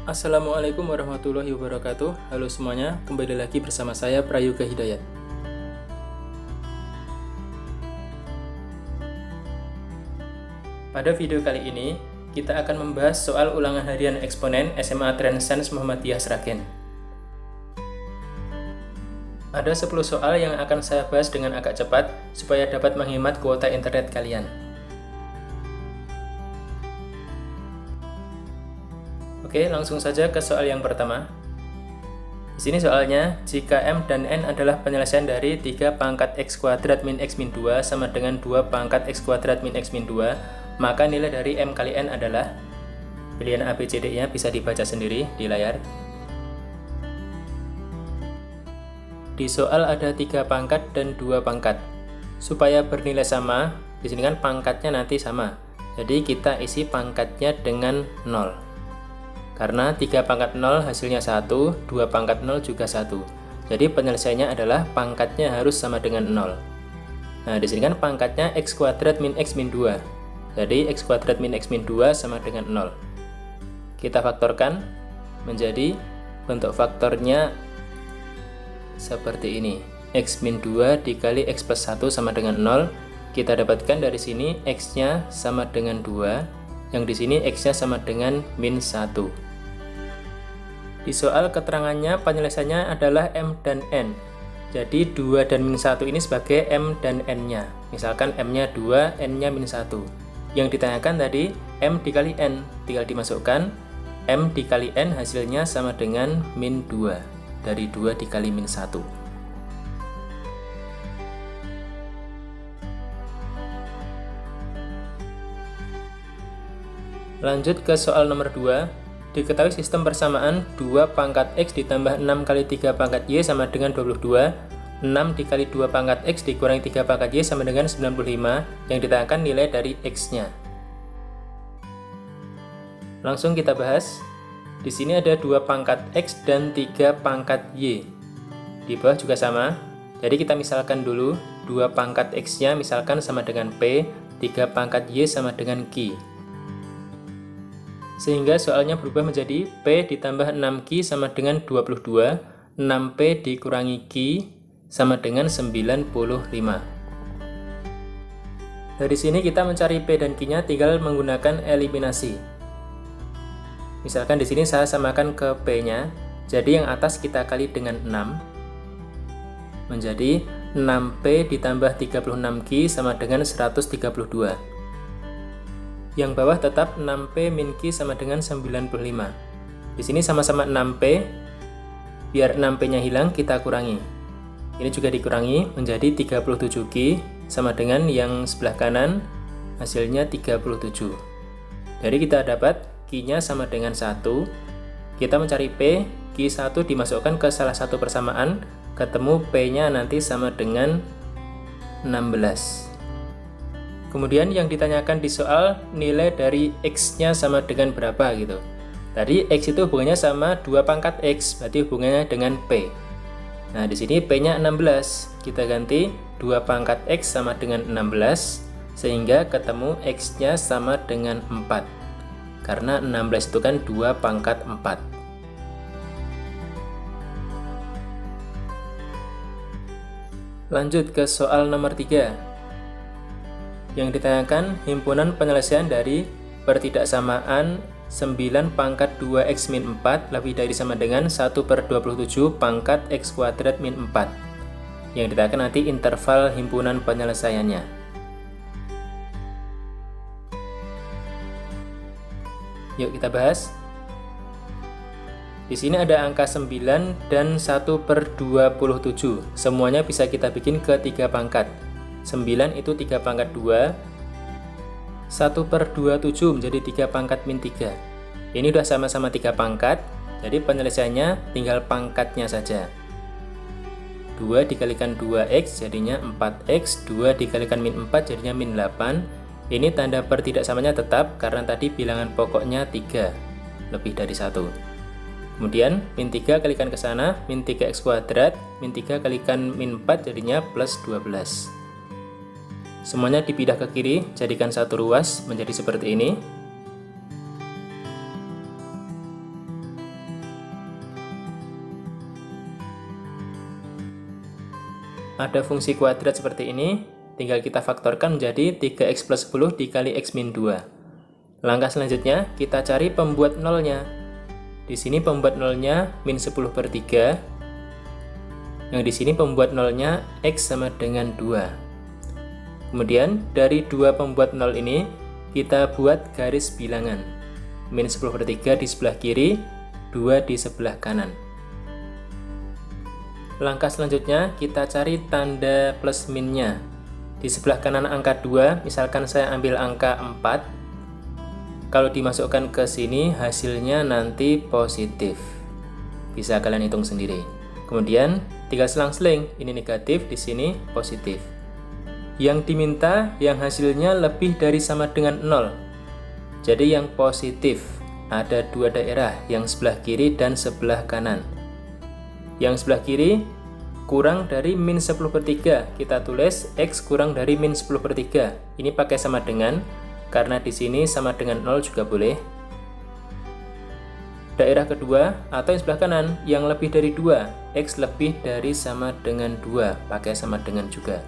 Assalamualaikum warahmatullahi wabarakatuh. Halo semuanya, kembali lagi bersama saya Prayoga Hidayat. Pada video kali ini, kita akan membahas soal ulangan harian eksponen SMA Trendsense Muhammadiyah Sragen. Ada 10 soal yang akan saya bahas dengan agak cepat supaya dapat menghemat kuota internet kalian. Oke, langsung saja ke soal yang pertama. Di sini soalnya, jika M dan N adalah penyelesaian dari 3 pangkat X kuadrat min X min 2 sama dengan 2 pangkat X kuadrat min X min 2, maka nilai dari M kali N adalah, pilihan A, B, C, D-nya bisa dibaca sendiri di layar. Di soal ada 3 pangkat dan 2 pangkat. Supaya bernilai sama, di sini kan pangkatnya nanti sama. Jadi kita isi pangkatnya dengan 0. Karena 3 pangkat 0 hasilnya 1, 2 pangkat 0 juga 1. Jadi penyelesaiannya adalah pangkatnya harus sama dengan 0. Nah, di sini kan pangkatnya X kuadrat min X min 2. Jadi X kuadrat min X min 2 sama dengan 0. Kita faktorkan menjadi bentuk faktornya seperti ini. X min 2 dikali X plus 1 sama dengan 0. Kita dapatkan dari sini X-nya sama dengan 2. Yang di sini X-nya sama dengan min 1. Di soal keterangannya penyelesaiannya adalah M dan N. Jadi 2 dan min 1 ini sebagai M dan N-nya. Misalkan M-nya 2, N-nya min 1. Yang ditanyakan tadi M dikali N. Tinggal dimasukkan M dikali N hasilnya sama dengan min 2. Dari 2 dikali min 1. Lanjut ke soal nomor 2. Diketahui sistem persamaan 2 pangkat X ditambah 6 kali 3 pangkat Y sama dengan 22. 6 dikali 2 pangkat X dikurangi 3 pangkat Y sama dengan 95. Yang ditanyakan nilai dari X-nya. Langsung kita bahas. Di sini ada 2 pangkat X dan 3 pangkat Y. Di bawah juga sama. Jadi kita misalkan dulu 2 pangkat X-nya misalkan sama dengan P, 3 pangkat Y sama dengan Q. Sehingga soalnya berubah menjadi P ditambah 6Q sama dengan 22, 6P dikurangi Q sama dengan 95. Dari sini kita mencari P dan Q-nya tinggal menggunakan eliminasi. Misalkan di sini saya samakan ke P-nya, jadi yang atas kita kali dengan 6, menjadi 6P ditambah 36Q sama dengan 132. Yang bawah tetap 6P min Q sama dengan 95. Di sini sama-sama 6P. Biar 6P-nya hilang, kita kurangi. Ini juga dikurangi menjadi 37Q sama dengan yang sebelah kanan, hasilnya 37. Jadi kita dapat Q-nya sama dengan 1. Kita mencari P, Q1 dimasukkan ke salah satu persamaan, ketemu P-nya nanti sama dengan 16. Kemudian yang ditanyakan di soal nilai dari X-nya sama dengan berapa gitu. Tadi X itu hubungannya sama 2 pangkat X, berarti hubungannya dengan P. Nah, di sini P-nya 16. Kita ganti 2 pangkat X sama dengan 16, sehingga ketemu X-nya sama dengan 4. Karena 16 itu kan 2 pangkat 4. Lanjut ke soal nomor 3. Yang ditanyakan himpunan penyelesaian dari pertidaksamaan 9 pangkat 2x min 4 lebih dari sama dengan 1/27 pangkat x kuadrat min 4. Yang ditanyakan nanti interval himpunan penyelesaiannya. Yuk kita bahas. Di sini ada angka 9 dan 1/27. Semuanya bisa kita bikin ke 3 pangkat. 9 itu 3 pangkat 2, 1/27 menjadi 3 pangkat min 3. Ini udah sama-sama 3 pangkat, jadi penyelesaiannya tinggal pangkatnya saja. 2 dikalikan 2x jadinya 4x, 2 dikalikan min 4 jadinya min 8. Ini tanda pertidaksamanya tetap karena tadi bilangan pokoknya 3, lebih dari 1. Kemudian min 3 kalikan ke sana, min 3x kuadrat, min 3 kalikan min 4 jadinya plus 12. Semuanya dipindah ke kiri, jadikan satu ruas menjadi seperti ini. ada fungsi kuadrat seperti ini, tinggal kita faktorkan menjadi 3x plus 10 dikali x min 2. Langkah selanjutnya, kita cari pembuat nolnya. Di sini pembuat nolnya min 10 per 3. Yang di sini pembuat nolnya x sama dengan 2. Kemudian, dari dua pembuat nol ini, kita buat garis bilangan. Min 10 per 3 di sebelah kiri, 2 di sebelah kanan. Langkah selanjutnya, kita cari tanda plus minnya. Di sebelah kanan angka 2, misalkan saya ambil angka 4. Kalau dimasukkan ke sini, hasilnya nanti positif. Bisa kalian hitung sendiri. Kemudian, tinggal selang-seling. Ini negatif, di sini positif. Yang diminta, yang hasilnya lebih dari sama dengan 0. Jadi yang positif, ada dua daerah, yang sebelah kiri dan sebelah kanan. Yang sebelah kiri kurang dari min 10 per 3. Kita tulis X kurang dari min 10 per 3. Ini pakai sama dengan, karena di sini sama dengan 0 juga boleh. Daerah kedua atau yang sebelah kanan yang lebih dari 2. X lebih dari sama dengan 2. Pakai sama dengan juga.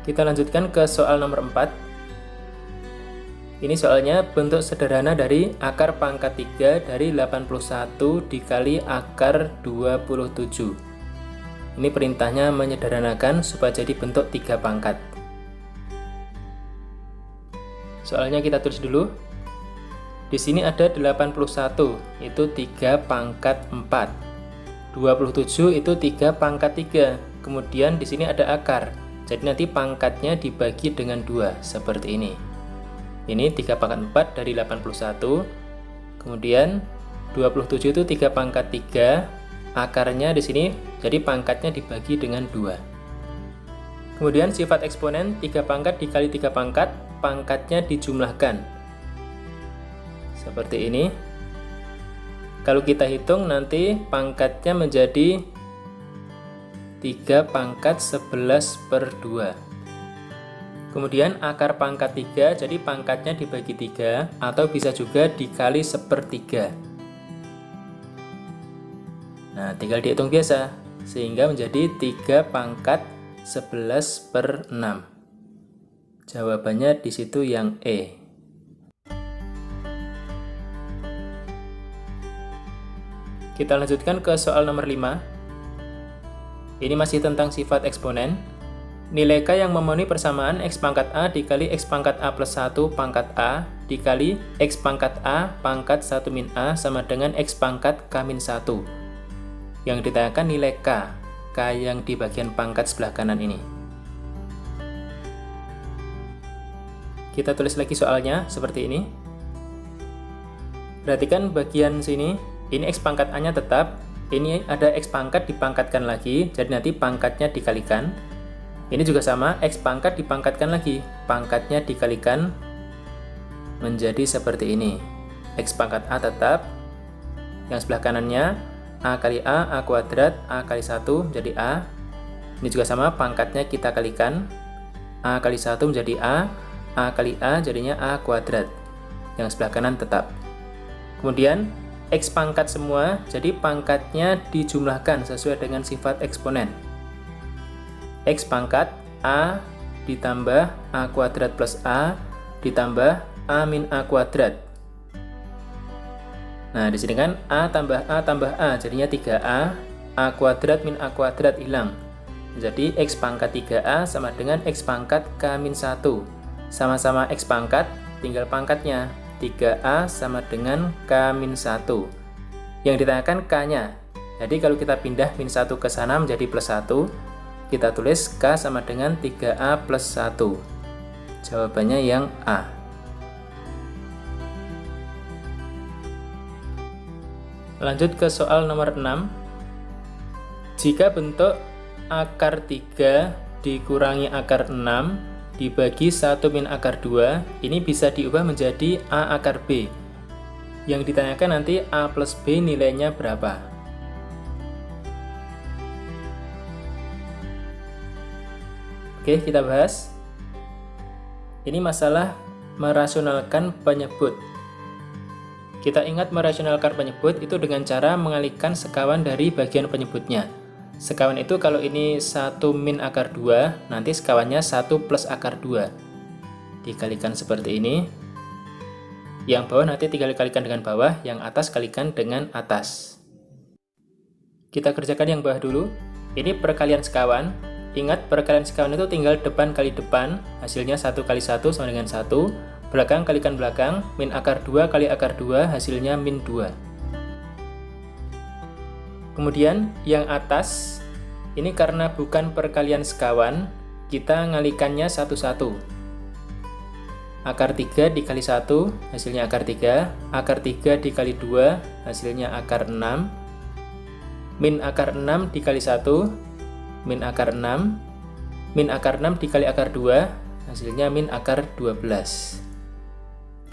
Kita lanjutkan ke soal nomor 4. Ini soalnya bentuk sederhana dari akar pangkat 3 dari 81 dikali akar 27. Ini perintahnya menyederhanakan supaya jadi bentuk 3 pangkat. Soalnya kita tulis dulu. Di sini ada 81, itu 3 pangkat 4. 27 itu 3 pangkat 3. Kemudian di sini ada akar. Jadi nanti pangkatnya dibagi dengan 2, seperti ini. Ini 3 pangkat 4 dari 81. Kemudian 27 itu 3 pangkat 3. Akarnya di sini, jadi pangkatnya dibagi dengan 2. Kemudian sifat eksponen 3 pangkat dikali 3 pangkat, pangkatnya dijumlahkan. Seperti ini. Kalau kita hitung nanti pangkatnya menjadi 3 pangkat 11 per 2. Kemudian akar pangkat 3, jadi pangkatnya dibagi 3, atau bisa juga dikali 1/3. Nah, tinggal dihitung biasa, sehingga menjadi 3 pangkat 11 per 6. Jawabannya di situ yang E. Kita lanjutkan ke soal nomor 5. Ini masih tentang sifat eksponen. Nilai K yang memenuhi persamaan X pangkat A dikali X pangkat A plus 1 pangkat A dikali X pangkat A pangkat 1 min A sama dengan X pangkat K min 1. Yang ditanyakan nilai K, K yang di bagian pangkat sebelah kanan ini. Kita tulis lagi soalnya seperti ini. Perhatikan bagian sini, ini X pangkat A-nya tetap, ini ada X pangkat dipangkatkan lagi, jadi nanti pangkatnya dikalikan. Ini juga sama, X pangkat dipangkatkan lagi, pangkatnya dikalikan menjadi seperti ini. X pangkat A tetap, yang sebelah kanannya A kali A kuadrat, A kali 1 menjadi A. Ini juga sama, pangkatnya kita kalikan, A kali 1 menjadi A kali A jadinya A kuadrat. Yang sebelah kanan tetap. Kemudian, X pangkat semua, jadi pangkatnya dijumlahkan sesuai dengan sifat eksponen. X pangkat A ditambah A kuadrat plus A ditambah A min A kuadrat. Nah, di sini kan A tambah A jadinya 3A, A kuadrat min A kuadrat hilang. Jadi X pangkat 3A sama dengan X pangkat K min 1. Sama-sama X pangkat, tinggal pangkatnya. 3A sama dengan K min 1. Yang ditanyakan K-nya. Jadi kalau kita pindah min 1 ke sana menjadi plus 1, kita tulis K sama dengan 3A plus 1. Jawabannya yang A. Lanjut ke soal nomor 6. Jika bentuk akar 3 dikurangi akar 6 dibagi 1 min akar 2, ini bisa diubah menjadi A akar B. Yang ditanyakan nanti A plus B nilainya berapa? Oke, kita bahas. Ini masalah merasionalkan penyebut. Kita ingat merasionalkan penyebut itu dengan cara mengalihkan sekawan dari bagian penyebutnya. Sekawan itu kalau ini 1 min akar 2, nanti sekawannya 1 plus akar 2. Dikalikan seperti ini. Yang bawah nanti tinggal dikalikan dengan bawah, yang atas kalikan dengan atas. Kita kerjakan yang bawah dulu. Ini perkalian sekawan. Ingat perkalian sekawan itu tinggal depan kali depan, hasilnya 1 kali 1 sama dengan 1. Belakang kalikan belakang, min akar 2 kali akar 2, hasilnya min 2. Kemudian yang atas, ini karena bukan perkalian sekawan, kita ngalikannya satu-satu. Akar 3 dikali 1, hasilnya akar 3. Akar 3 dikali 2, hasilnya akar 6. Min akar 6 dikali 1, min akar 6. Min akar 6 dikali akar 2, hasilnya min akar 12.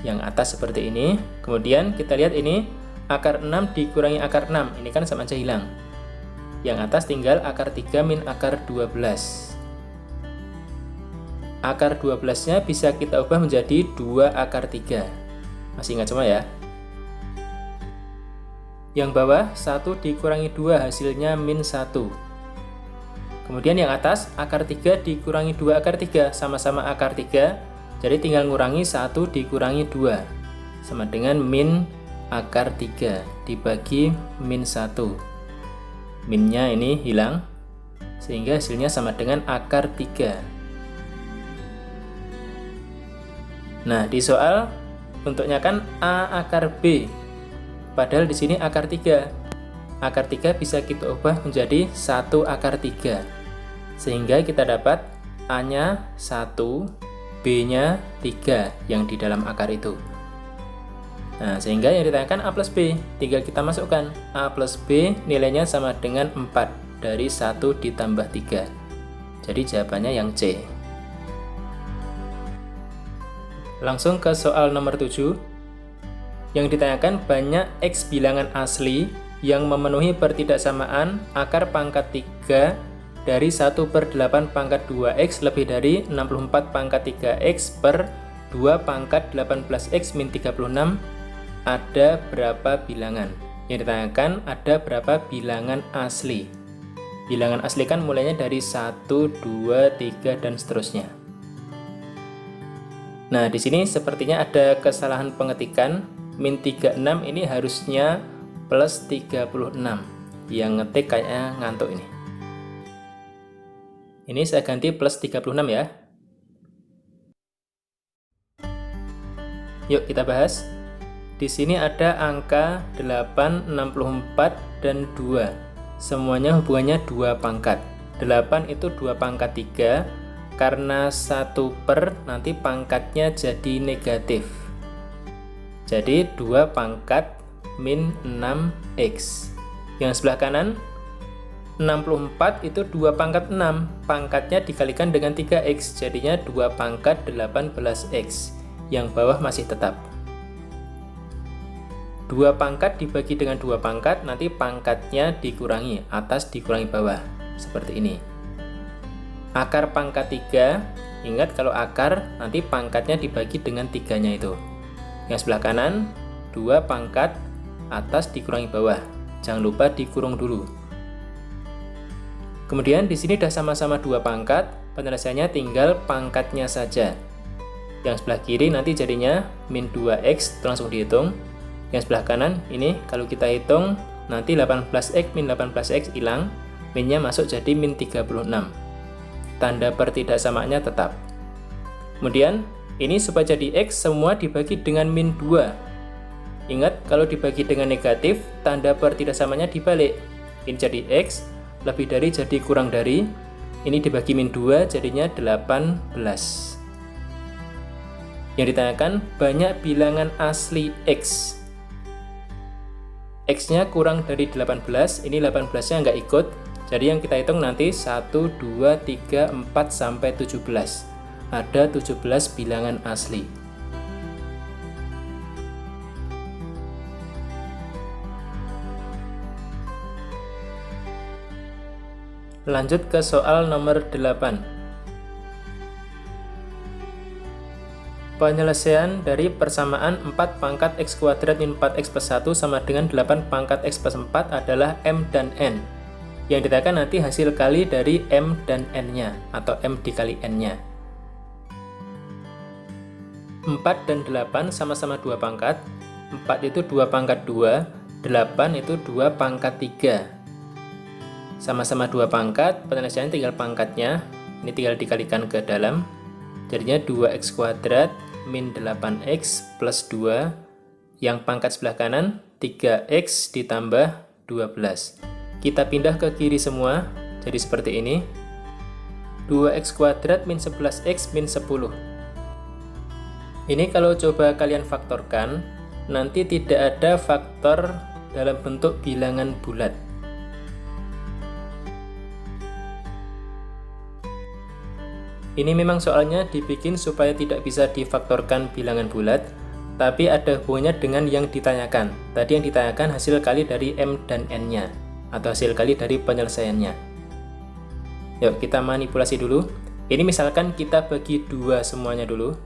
Yang atas seperti ini. Kemudian kita lihat ini akar 6 dikurangi akar 6, ini kan sama aja hilang. Yang atas tinggal akar 3 min akar 12. Akar 12-nya bisa kita ubah menjadi 2 akar 3. Masih ingat semua ya? Yang bawah 1 dikurangi 2, hasilnya min 1. Kemudian yang atas akar 3 dikurangi 2 akar 3, sama-sama akar 3. Jadi tinggal ngurangi 1 dikurangi 2, sama dengan min akar 3 dibagi min 1. Minnya ini hilang, sehingga hasilnya sama dengan akar 3. Nah, di soal bentuknya kan A akar B, padahal di sini akar 3. Akar 3 bisa kita ubah menjadi 1 akar 3, sehingga kita dapat A-nya 1, B-nya 3 yang di dalam akar itu. Nah, sehingga yang ditanyakan A plus B, tinggal kita masukkan. A plus B nilainya sama dengan 4, dari 1 ditambah 3. Jadi jawabannya yang C. Langsung ke soal nomor 7. Yang ditanyakan banyak X bilangan asli yang memenuhi pertidaksamaan akar pangkat 3 dari 1/8 pangkat 2x lebih dari 64 pangkat 3x per 2 pangkat 18x min 36, ada berapa bilangan? Yang ditanyakan ada berapa bilangan asli. Bilangan asli kan mulainya dari 1, 2, 3, dan seterusnya. Nah, di sini sepertinya ada kesalahan pengetikan. Min 36 ini harusnya plus 36. Yang ngetik kayaknya ngantuk ini. Ini saya ganti plus 36 ya. Yuk kita bahas. Di sini ada angka 8, 64, dan 2. Semuanya hubungannya 2 pangkat. 8 itu 2 pangkat 3. Karena 1 per nanti pangkatnya jadi negatif. Jadi 2 pangkat min 6x. Yang sebelah kanan 64 itu 2 pangkat 6, pangkatnya dikalikan dengan 3x, jadinya 2 pangkat 18x. Yang bawah masih tetap. 2 pangkat dibagi dengan 2 pangkat, nanti pangkatnya dikurangi, atas dikurangi bawah, seperti ini. Akar pangkat 3, ingat kalau akar nanti pangkatnya dibagi dengan 3-nya itu. Yang sebelah kanan 2 pangkat, atas dikurangi bawah, jangan lupa dikurung dulu. Kemudian di sini sudah sama-sama 2 pangkat, penyelesaiannya tinggal pangkatnya saja. Yang sebelah kiri nanti jadinya min 2x, itu langsung dihitung. Yang sebelah kanan ini kalau kita hitung nanti 18x min 18x hilang, minnya masuk jadi min 36. Tanda pertidaksamaannya tetap. Kemudian ini supaya jadi x semua dibagi dengan min 2. Ingat kalau dibagi dengan negatif, tanda pertidaksamaannya dibalik. Ini jadi x, lebih dari jadi kurang dari, ini dibagi min 2 jadinya 18. Yang ditanyakan banyak bilangan asli x. X-nya kurang dari 18, ini 18-nya nggak ikut, jadi yang kita hitung nanti 1, 2, 3, 4, sampai 17. Ada 17 bilangan asli. Lanjut ke soal nomor 8. Penyelesaian dari persamaan 4 pangkat x kuadrat min 4x plus 1 sama dengan 8 pangkat x plus 4 adalah m dan n. Yang ditanyakan nanti hasil kali dari m dan n-nya, atau m dikali n-nya. 4 dan 8 sama-sama 2 pangkat. 4 itu 2 pangkat 2, 8 itu 2 pangkat 3. Sama-sama 2 pangkat, penyelesaian tinggal pangkatnya. Ini tinggal dikalikan ke dalam. Jadinya 2x kuadrat min 8x plus 2, yang pangkat sebelah kanan 3x ditambah 12. Kita pindah ke kiri semua, jadi seperti ini. 2x kuadrat min 11x min 10. Ini kalau coba kalian faktorkan, nanti tidak ada faktor dalam bentuk bilangan bulat. Ini memang soalnya dibikin supaya tidak bisa difaktorkan bilangan bulat, tapi ada hubungannya dengan yang ditanyakan. Tadi yang ditanyakan hasil kali dari m dan n-nya, atau hasil kali dari penyelesaiannya. Yuk kita manipulasi dulu. Ini misalkan kita bagi 2 semuanya dulu.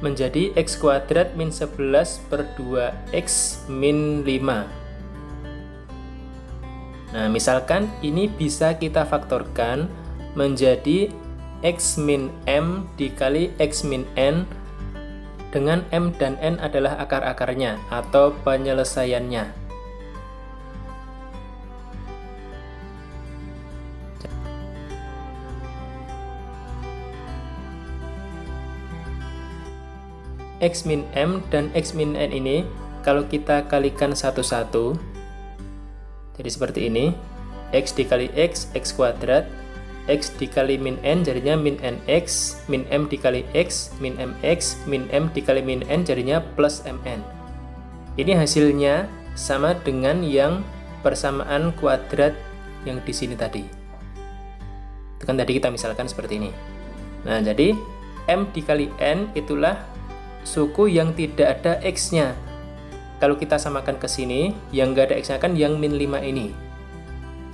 Menjadi x kuadrat min 11 per 2x min 5. Nah, misalkan ini bisa kita faktorkan menjadi x min m dikali x min n, dengan m dan n adalah akar-akarnya atau penyelesaiannya. X min m dan x min n ini kalau kita kalikan satu-satu, jadi seperti ini. X dikali x, x kuadrat, x dikali min n jadinya min nx, min m dikali x, min mx, min m dikali min n jadinya plus mn. Ini hasilnya sama dengan yang persamaan kuadrat yang di sini tadi. Itu kan tadi kita misalkan seperti ini. Nah, jadi m dikali n itulah suku yang tidak ada x-nya. Kalau kita samakan ke sini, yang nggak ada x-nya kan yang min 5 ini.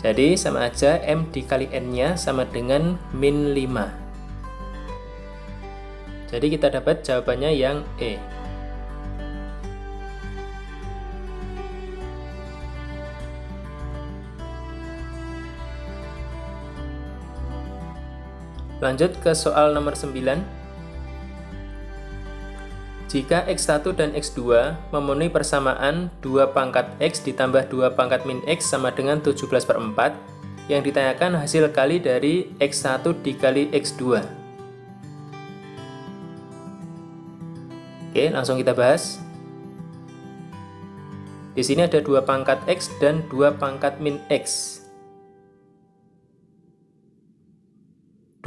Jadi sama aja m dikali n-nya sama dengan min 5. Jadi kita dapat jawabannya yang E. Lanjut ke soal nomor 9. Jika x1 dan x2 memenuhi persamaan 2 pangkat x ditambah 2 pangkat min x sama dengan 17/4, yang ditanyakan hasil kali dari x1 dikali x2. Oke, langsung kita bahas. Di sini ada 2 pangkat x dan 2 pangkat min x.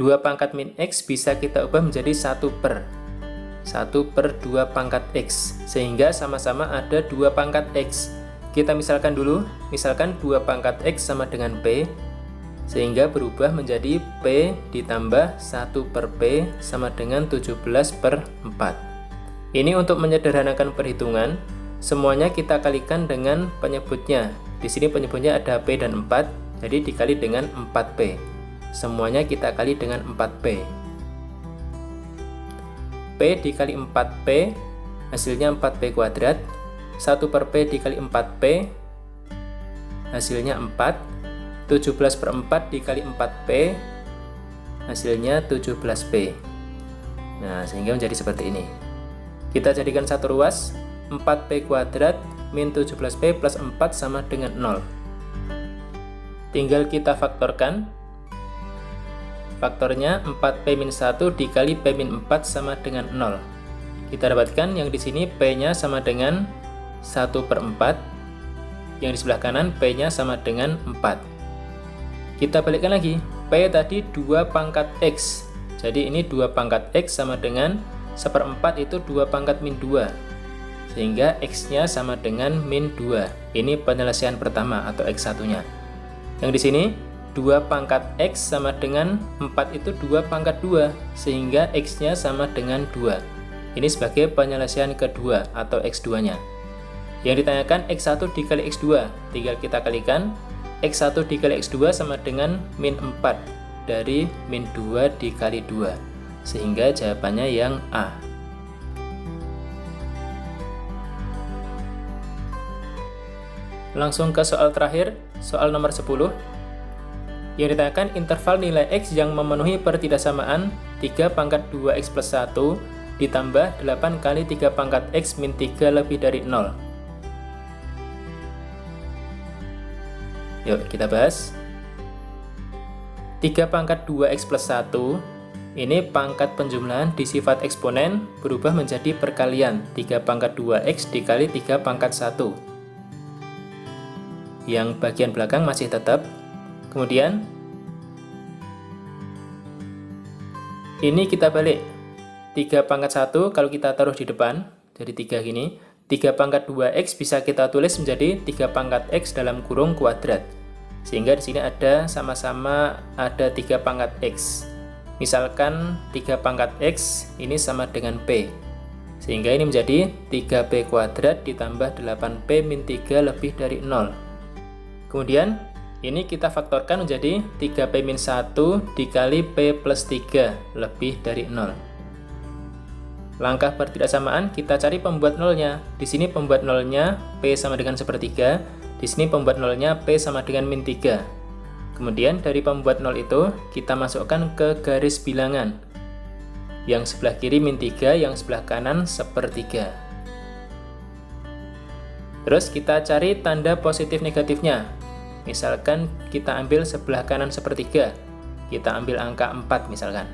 2 pangkat min x bisa kita ubah menjadi 1 per 2 pangkat x, sehingga sama-sama ada 2 pangkat x. Kita misalkan dulu, misalkan 2 pangkat x sama dengan p, sehingga berubah menjadi p ditambah 1 per p sama dengan 17/4. Ini untuk menyederhanakan perhitungan, semuanya kita kalikan dengan penyebutnya. Di sini penyebutnya ada p dan 4, jadi dikali dengan 4p. Semuanya kita kali dengan 4p. P dikali 4P hasilnya 4P kuadrat. 1 per P dikali 4P hasilnya 4. 17/4 dikali 4P hasilnya 17P. Nah, sehingga menjadi seperti ini. Kita jadikan satu ruas. 4P kuadrat min 17P plus 4 sama dengan 0. Tinggal kita faktorkan. Faktornya 4P min 1 dikali P min 4 sama dengan 0. Kita dapatkan yang di sini P-nya sama dengan 1/4. Yang di sebelah kanan P-nya sama dengan 4. Kita balikkan lagi. P tadi 2 pangkat X. Jadi ini 2 pangkat X sama dengan 1/4 itu 2 pangkat min 2. Sehingga X-nya sama dengan min 2. Ini penyelesaian pertama atau X1-nya. Yang di sini 2 pangkat X sama dengan 4 itu 2 pangkat 2, sehingga X-nya sama dengan 2. Ini sebagai penyelesaian kedua atau X2-nya. Yang ditanyakan X1 dikali X2, tinggal kita kalikan. X1 dikali X2 sama dengan min 4 dari min 2 dikali 2. sehingga jawabannya yang A. Langsung ke soal terakhir, soal nomor 10. Yang ditanyakan interval nilai X yang memenuhi pertidaksamaan 3 pangkat 2X plus 1 ditambah 8 kali 3 pangkat X min 3 lebih dari 0. Yuk kita bahas. 3 pangkat 2X plus 1 ini pangkat penjumlahan di sifat eksponen berubah menjadi perkalian 3 pangkat 2X dikali 3 pangkat 1. Yang bagian belakang masih tetap. Kemudian ini kita balik. 3 pangkat 1 kalau kita taruh di depan, jadi 3 gini. 3 pangkat 2X bisa kita tulis menjadi 3 pangkat X dalam kurung kuadrat. Sehingga di sini ada sama-sama ada 3 pangkat X. Misalkan 3 pangkat X ini sama dengan P. Sehingga ini menjadi 3P kuadrat ditambah 8P min 3 lebih dari 0. Kemudian ini kita faktorkan menjadi 3P min 1 dikali P plus 3 lebih dari 0. Langkah pertidaksamaan kita cari pembuat nolnya. Di sini pembuat nolnya P sama dengan 1/3. Di sini pembuat nolnya P sama dengan min 3. Kemudian dari pembuat nol itu kita masukkan ke garis bilangan. Yang sebelah kiri min 3, yang sebelah kanan 1/3. Terus kita cari tanda positif negatifnya. Misalkan kita ambil sebelah kanan 1/3, kita ambil angka 4 misalkan.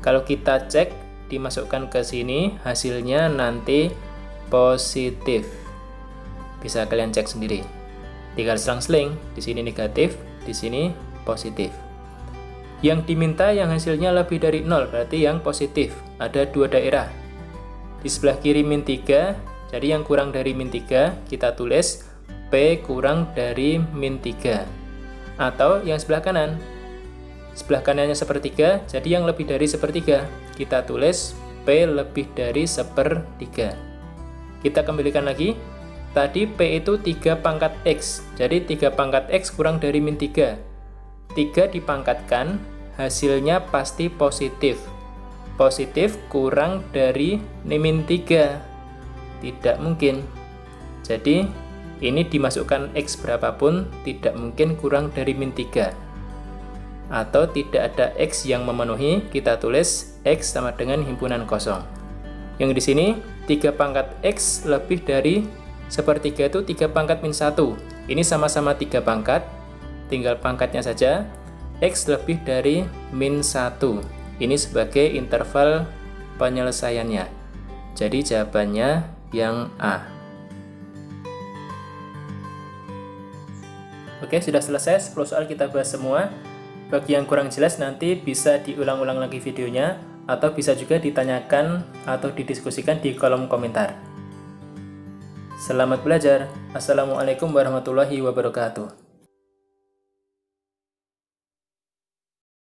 Kalau kita cek, dimasukkan ke sini, hasilnya nanti positif. Bisa kalian cek sendiri. Tinggal selang-seling, di sini negatif, di sini positif. Yang diminta yang hasilnya lebih dari 0, berarti yang positif. Ada 2 daerah. Di sebelah kiri min 3, jadi yang kurang dari min 3, kita tulis P kurang dari min 3. Atau yang sebelah kanan. Sebelah kanannya 1/3, jadi yang lebih dari 1/3. Kita tulis P lebih dari 1/3. Kita kembalikan lagi. Tadi P itu 3 pangkat X. Jadi 3 pangkat X kurang dari min 3. 3 dipangkatkan, hasilnya pasti positif. Positif kurang dari min 3. Tidak mungkin. Jadi ini dimasukkan X berapapun tidak mungkin kurang dari min 3. Atau tidak ada X yang memenuhi, kita tulis X sama dengan himpunan kosong. Yang di sini 3 pangkat X lebih dari 1/3 itu 3 pangkat min 1. Ini sama-sama 3 pangkat, tinggal pangkatnya saja. X lebih dari min 1. Ini sebagai interval penyelesaiannya. Jadi jawabannya yang A. Oke, sudah selesai 10 soal kita bahas semua. Bagi yang kurang jelas nanti bisa diulang-ulang lagi videonya, atau bisa juga ditanyakan atau didiskusikan di kolom komentar. Selamat belajar. Assalamualaikum warahmatullahi wabarakatuh.